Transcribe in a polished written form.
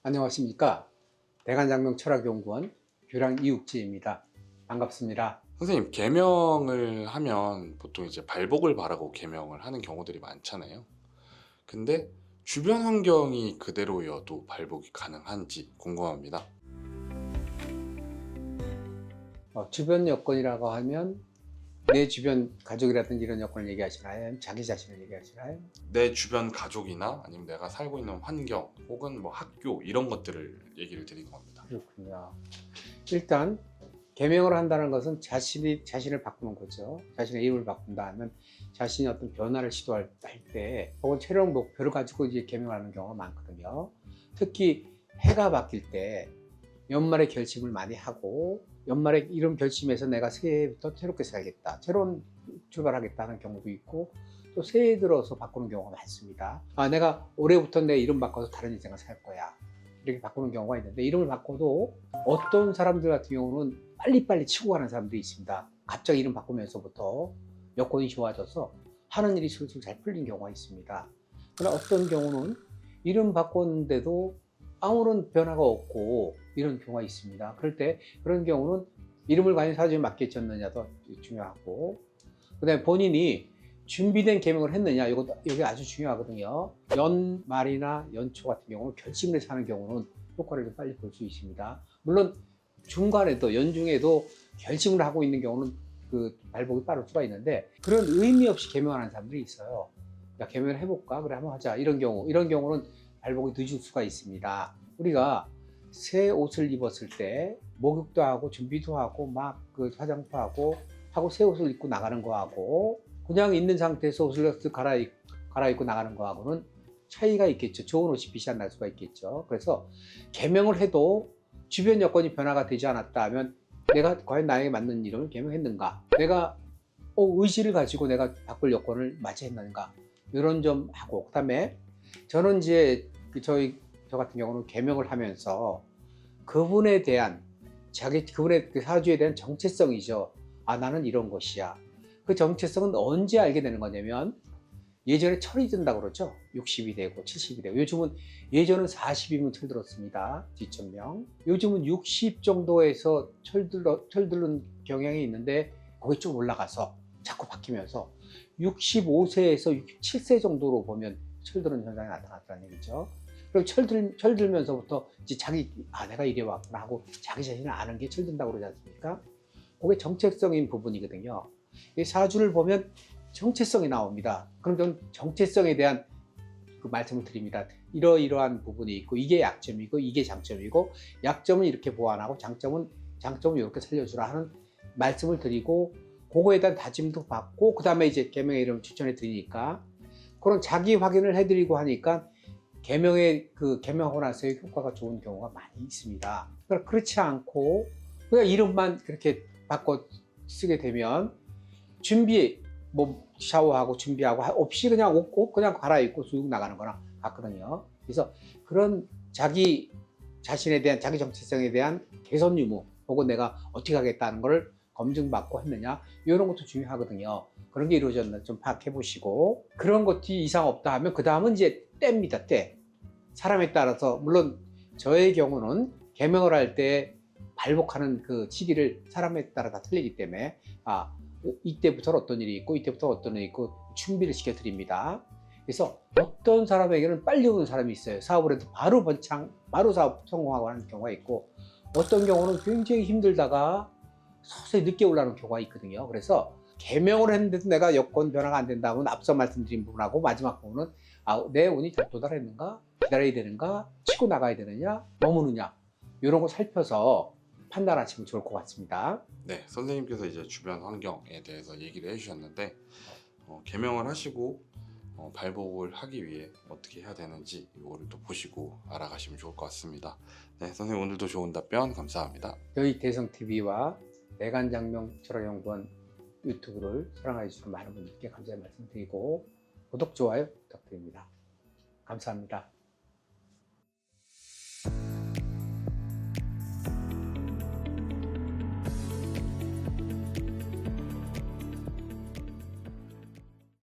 안녕하십니까. 대관장명 철학연구원 교량 이육지입니다. 반갑습니다. 선생님, 계명을 하면 보통 이제 발복을 바라고 계명을 하는 경우들이 많잖아요. 근데 주변 환경이 그대로여도 발복이 가능한지 궁금합니다. 주변 여건이라고 하면 내 주변 가족이라든지 이런 여건을 얘기하시나요? 아니면 자기 자신을 얘기하시나요? 내 주변 가족이나 아니면 내가 살고 있는 환경 혹은 뭐 학교 이런 것들을 얘기를 드리는 겁니다. 그렇군요. 일단 계명을 한다는 것은 자신을 바꾸는 거죠. 자신의 이름을 바꾼다 하면 자신이 어떤 변화를 시도할 때 혹은 최종 목표를 가지고 이제 계명하는 경우가 많거든요. 특히 해가 바뀔 때 연말에 결심을 많이 하고 연말에 이런 결심에서 내가 새해부터 새롭게 살겠다, 새로운 출발하겠다 하는 경우도 있고 또 새해 들어서 바꾸는 경우가 많습니다. 내가 올해부터 내 이름 바꿔서 다른 인생을 살 거야, 이렇게 바꾸는 경우가 있는데, 이름을 바꿔도 어떤 사람들 같은 경우는 빨리빨리 치고 가는 사람들이 있습니다. 갑자기 이름 바꾸면서부터 여건이 좋아져서 하는 일이 슬슬 잘 풀린 경우가 있습니다. 그러나 어떤 경우는 이름 바꿨는데도 아무런 변화가 없고 이런 경우가 있습니다. 그럴 때 그런 경우는 이름을 과연 사주에 맞게 지었느냐도 중요하고, 그 다음에 본인이 준비된 계명을 했느냐, 이게 아주 중요하거든요. 연말이나 연초 같은 경우는 결심을 해서 하는 경우는 효과를 좀 빨리 볼 수 있습니다. 물론 중간에도 연중에도 결심을 하고 있는 경우는 그 발복이 빠를 수가 있는데, 그런 의미 없이 계명하는 사람들이 있어요. 야, 계명을 해볼까? 그래, 한번 하자. 이런 경우는 발복이 늦을 수가 있습니다. 우리가 새 옷을 입었을 때 목욕도 하고 준비도 하고 막 그 화장도 하고 새 옷을 입고 나가는 거하고 그냥 있는 상태에서 옷을 갈아입고 나가는 거하고는 차이가 있겠죠. 좋은 옷이 빛이 안 날 수가 있겠죠. 그래서 계명을 해도 주변 여건이 변화가 되지 않았다 하면 내가 과연 나에게 맞는 이름을 계명했는가, 내가 의지를 가지고 내가 바꿀 여건을 맞이했는가, 이런 점 하고, 그 다음에 저는 이제 저 같은 경우는 계명을 하면서 그분에 대한 그분의 그 사주에 대한 정체성이죠. 나는 이런 것이야. 그 정체성은 언제 알게 되는 거냐면, 예전에 철이 든다고 그러죠. 60이 되고 70이 되고, 예전은 40이면 철들었습니다. 뒷천명. 요즘은 60 정도에서 철들는 경향이 있는데 거기 좀 올라가서 자꾸 바뀌면서 65세에서 67세 정도로 보면 철드는 현상이 나타났다는 얘기죠. 그리고 철들면서부터 이제 내가 이래 왔구나 하고 자기 자신을 아는 게 철든다고 그러지 않습니까? 그게 정체성인 부분이거든요. 이 사주를 보면 정체성이 나옵니다. 그럼 저는 정체성에 대한 그 말씀을 드립니다. 이러이러한 부분이 있고 이게 약점이고 이게 장점이고, 약점은 이렇게 보완하고 장점은 이렇게 살려주라 하는 말씀을 드리고, 그거에 대한 다짐도 받고, 그 다음에 이제 계명의 이름을 추천해 드리니까 그런 자기 확인을 해드리고 하니까 계명하고 나서의 효과가 좋은 경우가 많이 있습니다. 그러니까 그렇지 않고 그냥 이름만 그렇게 바꿔 쓰게 되면 샤워하고 준비하고 없이 그냥 옷 그냥 갈아입고 쑥 나가는 거랑 같거든요. 그래서 그런 자기 자신에 대한, 자기 정체성에 대한 개선 유무 혹은 내가 어떻게 하겠다는 걸 검증받고 했느냐, 이런 것도 중요하거든요. 그런 게 이루어졌나 좀 파악해 보시고, 그런 것이 이상 없다 하면 그 다음은 이제 때입니다. 때. 사람에 따라서, 물론 저의 경우는 계명을 할 때 발복하는 그 시기를 사람에 따라 다 틀리기 때문에 이때부터 어떤 일이 있고 이때부터 어떤 일이 있고 준비를 시켜드립니다. 그래서 어떤 사람에게는 빨리 오는 사람이 있어요. 사업을 해도 바로 사업 성공하고 하는 경우가 있고, 어떤 경우는 굉장히 힘들다가 서서히 늦게 올라오는 경우가 있거든요. 그래서 계명을 했는데도 내가 여건 변화가 안 된다면 앞서 말씀드린 부분하고 마지막 부분은 내 운이 도달했는가, 기다려야 되는가, 치고 나가야 되느냐, 머무느냐, 이런 거 살펴서 판단하시면 좋을 것 같습니다. 네, 선생님께서 이제 주변 환경에 대해서 얘기를 해주셨는데 계명을 하시고 발복을 하기 위해 어떻게 해야 되는지 이거를 또 보시고 알아가시면 좋을 것 같습니다. 네, 선생님 오늘도 좋은 답변 감사합니다. 저희 대성TV와 대관장명 철학연구원 유튜브를 사랑해 주시는 많은 분들께 감사의 말씀 드리고 구독, 좋아요 부탁드립니다. 감사합니다.